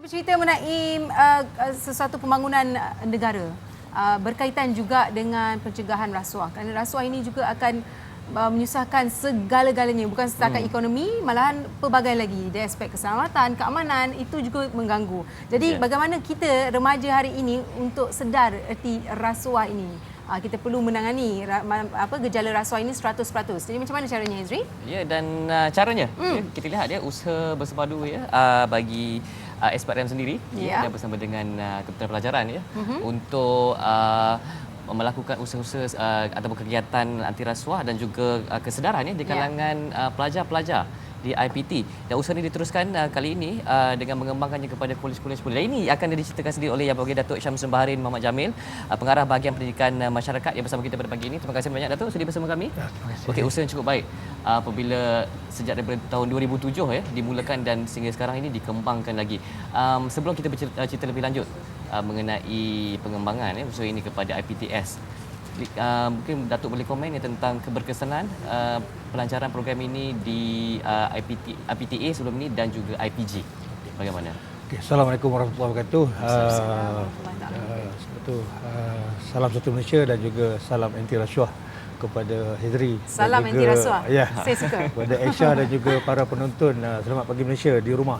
Bercerita mengenai sesuatu pembangunan negara berkaitan juga dengan pencegahan rasuah. Kerana rasuah ini juga akan menyusahkan segala-galanya, bukan setakat ekonomi, malahan pelbagai lagi. Dari aspek keselamatan, keamanan, itu juga mengganggu. Jadi bagaimana kita remaja hari ini untuk sedar erti rasuah ini? Kita perlu menangani gejala rasuah ini 100%. Jadi macam mana caranya, Ezri? Ya, dan caranya kita lihat usaha bersepadu bagi SPRM sendiri dan bersama dengan Kementerian Pelajaran untuk melakukan usaha-usaha ataupun kegiatan anti rasuah dan juga kesedaran di kalangan pelajar-pelajar di IPT. Dan usaha ini diteruskan kali ini dengan mengembangkannya kepada kolej-kolej. Dan ini akan diceritakan sendiri oleh Yang Berhormat Datuk Syamsul Baharin Muhammad Jamil, Pengarah Bahagian Pendidikan Masyarakat yang bersama kita pada pagi ini. Terima kasih banyak Datuk sudi bersama kami. Okey, usaha yang cukup baik apabila sejak daripada tahun 2007 dimulakan dan sehingga sekarang ini dikembangkan lagi. Sebelum kita bercerita lebih lanjut mengenai pengembangan usaha ini kepada IPTS, mungkin Datuk boleh komen tentang keberkesanan pelancaran program ini di IPTA sebelum ini dan juga IPG. Bagaimana? Okay, Assalamualaikum warahmatullahi wabarakatuh. Salam satu Malaysia dan juga salam anti rasuah kepada Hezri. Salam anti rasuah. Ya, saya suka. Kepada Aisyah dan juga para penonton. Selamat pagi Malaysia di rumah.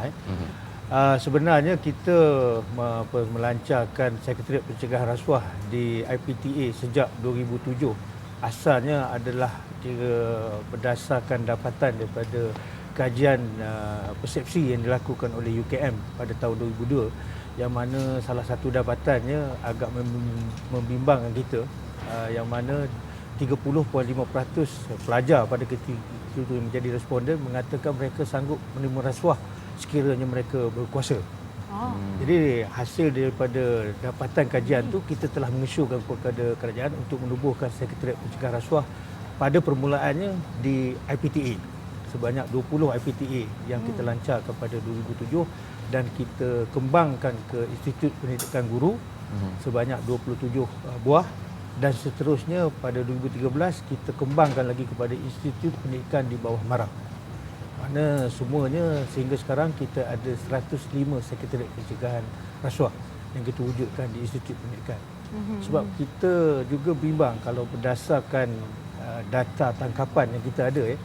Sebenarnya kita melancarkan Sekretariat Pencegahan Rasuah di IPTA sejak 2007. Asalnya adalah berdasarkan dapatan daripada kajian persepsi yang dilakukan oleh UKM pada tahun 2002, yang mana salah satu dapatannya agak membimbangkan kita, yang mana 30.5% pelajar pada ketika itu menjadi responden mengatakan mereka sanggup menerima rasuah sekiranya mereka berkuasa. Jadi hasil daripada dapatan kajian tu, kita telah mengesyorkan kepada kerajaan untuk menubuhkan Sekretariat Pencegahan Rasuah pada permulaannya di IPTA. Sebanyak 20 IPTA yang kita lancarkan pada 2007 dan kita kembangkan ke Institut Pendidikan Guru sebanyak 27 buah, dan seterusnya pada 2013 kita kembangkan lagi kepada Institut Pendidikan di bawah Marang. Mana semuanya sehingga sekarang kita ada 105 Sekretariat Pencegahan Rasuah yang kita wujudkan di Institut Pendidikan. Sebab kita juga bimbang kalau berdasarkan data tangkapan yang kita ada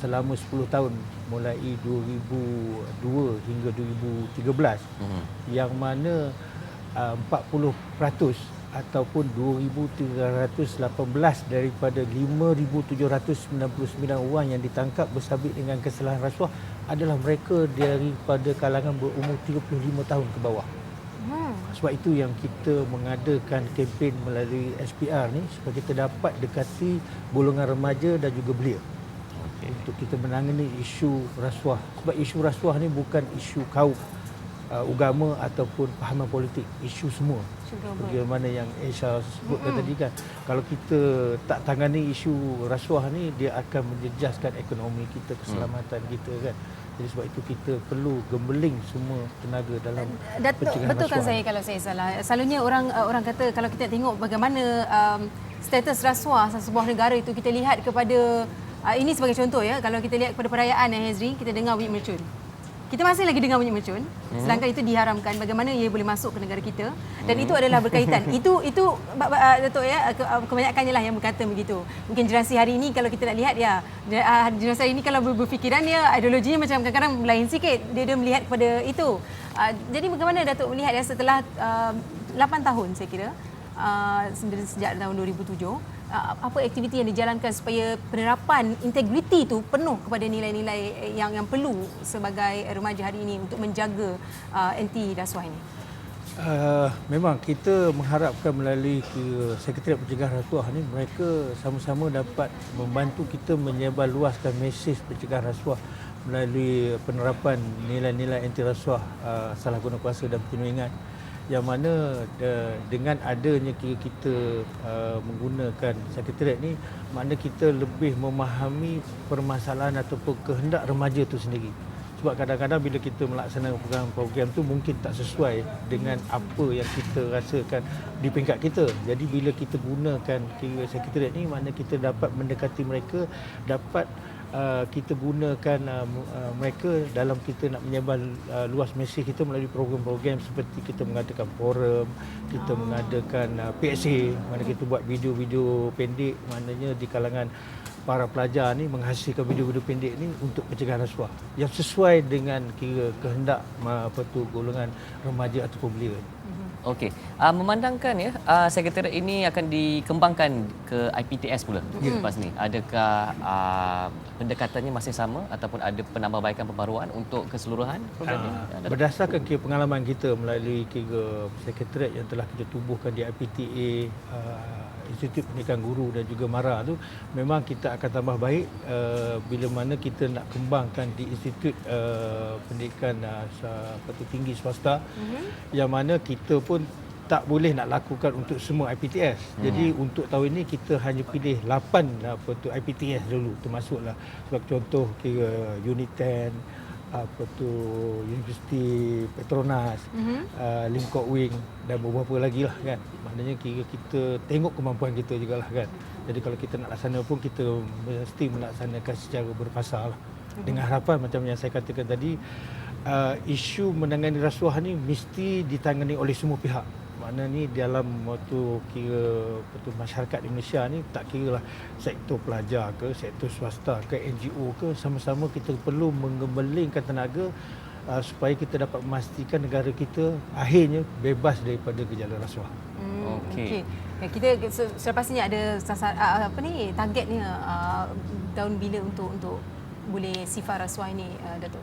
selama 10 tahun mulai 2002 hingga 2013, yang mana 40% ataupun 2,318 daripada 5,799 orang yang ditangkap bersabit dengan kesalahan rasuah adalah mereka daripada kalangan berumur 35 tahun ke bawah. Sebab itu yang kita mengadakan kempen melalui SPR ni supaya kita dapat dekati golongan remaja dan juga belia untuk kita menangani isu rasuah. Sebab isu rasuah ni bukan isu kaum, agama ataupun fahaman politik, isu semua. Bagaimana yang Aisyah sebutkan tadi kan, kalau kita tak tangani isu rasuah ni, dia akan menjejaskan ekonomi kita, keselamatan kita kan. Jadi sebab itu kita perlu gembeling semua tenaga dalam pencegahan rasuah. Betulkan saya kalau saya salah. Selalunya orang kata kalau kita tengok bagaimana status rasuah sebuah negara itu, kita lihat kepada ini sebagai contoh kalau kita lihat kepada perayaan Hezri, kita dengar bunyi mercun. Kita masih lagi dengar bunyi mercun, sedangkan itu diharamkan. Bagaimana ia boleh masuk ke negara kita? Dan itu adalah berkaitan. Itu Datuk kebanyakannya lah yang berkata begitu. Mungkin generasi hari ini kalau kita nak lihat generasi hari ini kalau berfikiran ideologinya macam kadang-kadang lain sikit. Dia melihat kepada itu. Jadi bagaimana Datuk melihat setelah 8 tahun saya kira sejak tahun 2007, apa aktiviti yang dijalankan supaya penerapan integriti itu penuh kepada nilai-nilai yang perlu sebagai remaja hari ini untuk menjaga anti rasuah ini? Memang kita mengharapkan melalui Sekretariat Pencegahan Rasuah ni, mereka sama-sama dapat membantu kita menyebarluaskan mesej pencegahan rasuah melalui penerapan nilai-nilai anti rasuah, salah guna kuasa dan perlindungan, yang mana dengan adanya kita menggunakan sekretariat ni, makna kita lebih memahami permasalahan ataupun kehendak remaja itu sendiri. Sebab kadang-kadang bila kita melaksanakan program-program tu mungkin tak sesuai dengan apa yang kita rasakan di peringkat kita. Jadi bila kita gunakan sekretariat ni, makna kita dapat mendekati mereka, dapat kita gunakan mereka dalam kita nak menyebar luas mesej kita melalui program-program seperti kita mengadakan forum, kita mengadakan PSA, mana kita buat video-video pendek, maknanya di kalangan para pelajar ni menghasilkan video-video pendek ni untuk pencegahan rasuah yang sesuai dengan kira kehendak golongan remaja ataupun belia. Okey, memandangkan ya sekretariat ini akan dikembangkan ke IPTS pula lepas ni. Adakah pendekatannya masih sama ataupun ada penambahbaikan pembaruan untuk keseluruhan program ini? Berdasarkan pengalaman kita melalui sekretariat yang telah kita tubuhkan di IPTA, Institut Pendidikan Guru dan juga MARA tu, memang kita akan tambah baik bila mana kita nak kembangkan di Institut Pendidikan Tinggi Swasta, yang mana kita pun tak boleh nak lakukan untuk semua IPTS. Jadi untuk tahun ini kita hanya pilih 8 IPTS dulu, termasuklah sebagai contoh Unit 10, Universiti Petronas, Lim Kok Wing dan beberapa lagi lah kan. Maknanya kita tengok kemampuan kita juga lah kan. Jadi kalau kita nak laksana pun kita mesti melaksanakan secara berfasa lah. Dengan harapan macam yang saya katakan tadi, isu menangani rasuah ni mesti ditangani oleh semua pihak. Maknanya ni dalam masyarakat Indonesia ni, tak kira lah sektor pelajar ke, sektor swasta ke, NGO ke, sama-sama kita perlu menggembelingkan tenaga supaya kita dapat memastikan negara kita akhirnya bebas daripada gejala rasuah. Okey. Kita selepas ni ada targetnya tahun bila untuk boleh sifar rasuah ini, Datuk?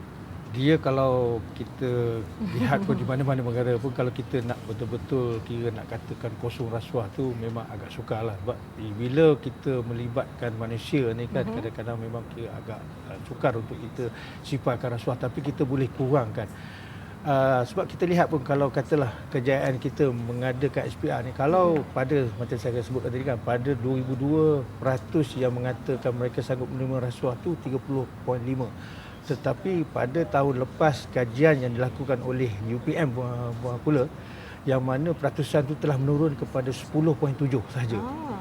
Dia kalau kita lihat pun di mana-mana negara pun, kalau kita nak betul-betul nak katakan kosong rasuah tu memang agak sukar lah. Sebab bila kita melibatkan manusia ni kan, kadang-kadang memang agak sukar untuk kita sifatkan rasuah, tapi kita boleh kurangkan. Sebab kita lihat pun kalau katalah kejayaan kita mengadakan SPR ni, kalau pada macam saya sebut tadi kan, pada 2002% yang mengatakan mereka sanggup menerima rasuah tu 30.5%. Tetapi pada tahun lepas kajian yang dilakukan oleh UPM pula, yang mana peratusan itu telah menurun kepada 10.7 sahaja.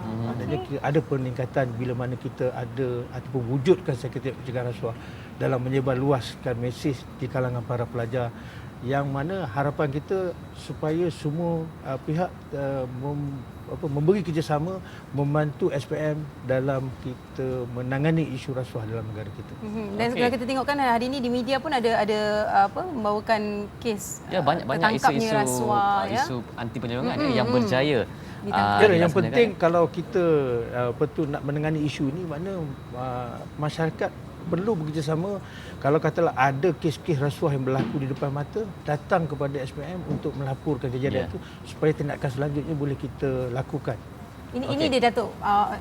Maknanya ada peningkatan bila mana kita ada ataupun wujudkan sekretariat pencegahan rasuah dalam menyebar luaskan mesej di kalangan para pelajar, yang mana harapan kita supaya semua pihak memberi kerjasama membantu SPM dalam kita menangani isu rasuah dalam negara kita. Dan kalau kita tengok kan hari ini di media pun ada membawakan kes banyak isu rasuah, isu anti penyerangan yang berjaya. Yang penting kalau kita betul nak menangani isu ni, makna masyarakat perlu bekerjasama. Kalau katalah ada kes-kes rasuah yang berlaku di depan mata, datang kepada SPM untuk melaporkan kejadian itu supaya tindakan selanjutnya boleh kita lakukan. Ini dia Datuk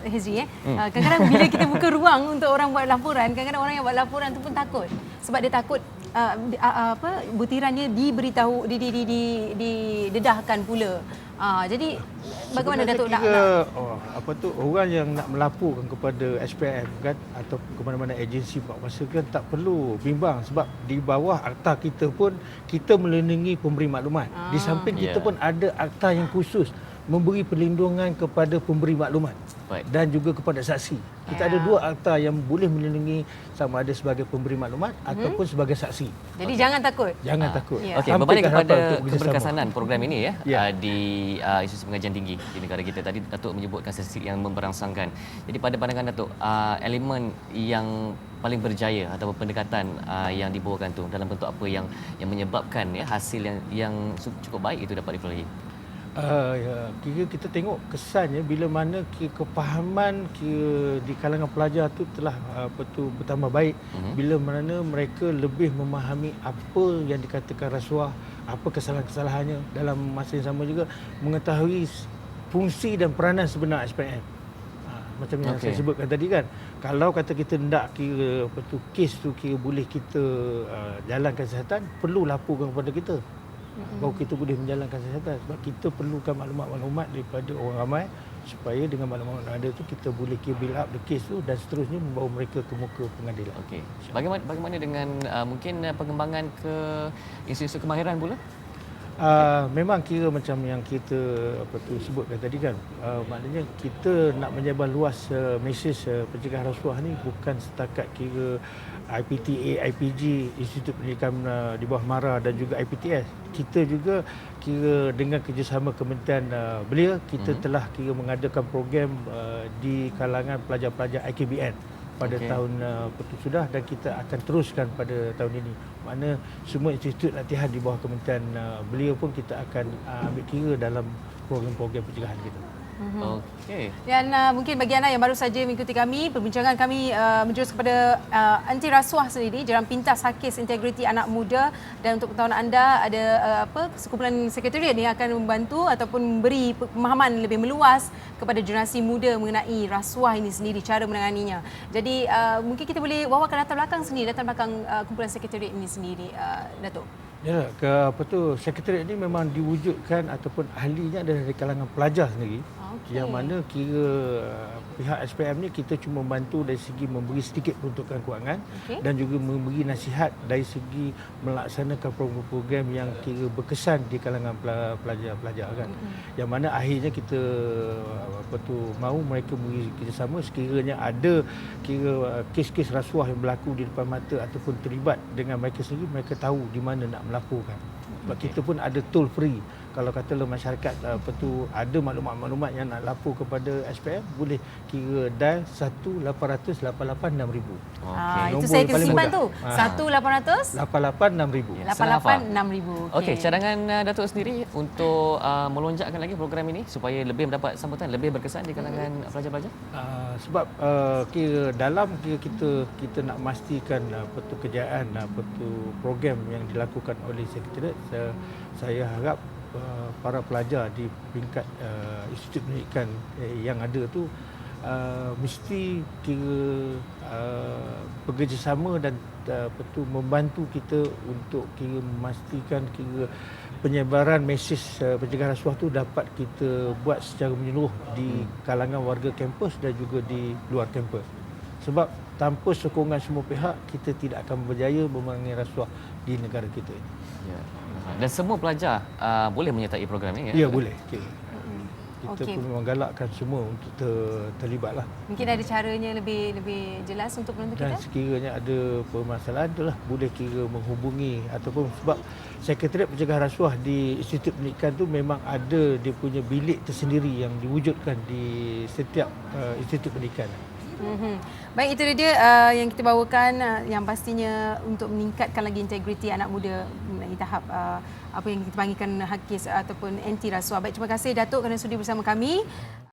Hezri. Kadang-kadang bila kita buka ruang untuk orang buat laporan, kadang-kadang orang yang buat laporan tu pun takut. Sebab dia takut butirannya diberitahu, didedahkan pula. Jadi bagaimana Datuk nak orang yang nak melaporkan kepada SPM kan, atau ke mana-mana agensi buat kuasa kan, tak perlu bimbang, sebab di bawah akta kita pun kita melindungi pemberi maklumat. Di samping kita pun ada akta yang khusus memberi perlindungan kepada pemberi maklumat dan juga kepada saksi. Kita ada dua akta yang boleh melindungi sama ada sebagai pemberi maklumat ataupun sebagai saksi. Jadi jangan takut. Jangan takut. Okey, berbalik kepada keberkesanan program ini di Institusi Pengajian Tinggi di negara kita. Tadi Datuk menyebutkan statistik yang memberangsangkan. Jadi pada pandangan Datuk, elemen yang paling berjaya ataupun pendekatan yang dibawakan tu dalam bentuk apa yang menyebabkan hasil yang cukup baik itu dapat diperolehi? Kita tengok kesannya bila mana kepahaman di kalangan pelajar tu telah bertambah baik, bila mana mereka lebih memahami apa yang dikatakan rasuah, apa kesalahan-kesalahannya, dalam masa yang sama juga mengetahui fungsi dan peranan sebenar SPM. Macam yang saya sebutkan tadi kan, kalau kata kita hendak kes tu boleh kita jalankan siasatan, perlu laporkan kepada kita. Bahawa kita boleh menjalankan siasatan, sebab kita perlukan maklumat-maklumat daripada orang ramai supaya dengan maklumat yang ada tu kita boleh build up the case tu dan seterusnya membawa mereka ke muka pengadilan. Bagaimana dengan mungkin pengembangan ke institusi kemahiran pula? Memang kira macam yang kita sebutkan tadi kan, maknanya kita nak menyebar luas mesej pencegahan rasuah ni bukan setakat kira IPTA, IPG, Institut Pendidikan di bawah MARA dan juga IPTS. Kita juga kira dengan kerjasama Kementerian Belia, kita telah kira mengadakan program di kalangan pelajar-pelajar IKBN pada tahun sudah, dan kita akan teruskan pada tahun ini. Makna semua institut latihan di bawah Kementerian Belia pun kita akan ambil kira dalam program-program pencegahan kita. Okey. Dan mungkin bagi anda yang baru saja mengikuti kami, perbincangan kami menjurus kepada anti rasuah sendiri, jalan pintas Hakis Integriti Anak Muda. Dan untuk pengetahuan anda, ada sekumpulan sekretariat yang akan membantu ataupun memberi pemahaman lebih meluas kepada generasi muda mengenai rasuah ini sendiri, cara menanganinya. Jadi mungkin kita boleh wawarkan latar belakang sendiri, latar belakang kumpulan sekretariat ini sendiri, Datuk. Ya, sekretariat ini memang diwujudkan ataupun ahlinya adalah dari kalangan pelajar sendiri. Okey. Yang mana kira pihak SPM ni kita cuma membantu dari segi memberi sedikit peruntukan kewangan, dan juga memberi nasihat dari segi melaksanakan program-program yang kira berkesan di kalangan pelajar-pelajar kan. Yang mana akhirnya kita mahu mereka beri kerjasama sekiranya ada kira kes-kes rasuah yang berlaku di depan mata ataupun terlibat dengan mereka sendiri, mereka tahu di mana nak melaporkan. Sebab kita pun ada toll free. Kalau katalah masyarakat ada maklumat-maklumat yang nak lapor kepada SPM, boleh kira dial 1-800-88-6000. Itu saya kena simpan tu. 1-800 88-6000. 88-6000. Okey, cadangan Datuk sendiri untuk melonjakkan lagi program ini supaya lebih mendapat sambutan, lebih berkesan di kalangan pelajar-pelajar? Sebab kira kita nak memastikan kejayaan program yang dilakukan oleh sekretariat. Saya harap para pelajar di peringkat institut pendidikan yang ada tu mesti kira bekerjasama dan membantu kita untuk kira memastikan kira penyebaran mesej pencegahan rasuah tu dapat kita buat secara menyeluruh di kalangan warga kampus dan juga di luar kampus. Sebab tanpa sokongan semua pihak, kita tidak akan berjaya memerangi rasuah di negara kita ini. Ya. Dan semua pelajar boleh menyertai program ini? Ya, boleh. Kita pun memang galakkan semua untuk terlibatlah. Mungkin ada caranya lebih jelas untuk penonton kita? Dan sekiranya ada permasalahan, itulah boleh kira menghubungi ataupun sebab Sekretariat Pencegahan Rasuah di Institut Pendidikan tu memang ada dia punya bilik tersendiri yang diwujudkan di setiap institut pendidikan. Baik, itu dia yang kita bawakan, yang pastinya untuk meningkatkan lagi integriti anak muda mengenai tahap apa yang kita panggilkan hakis ataupun anti rasuah. Baik, terima kasih Datuk kerana sudi bersama kami.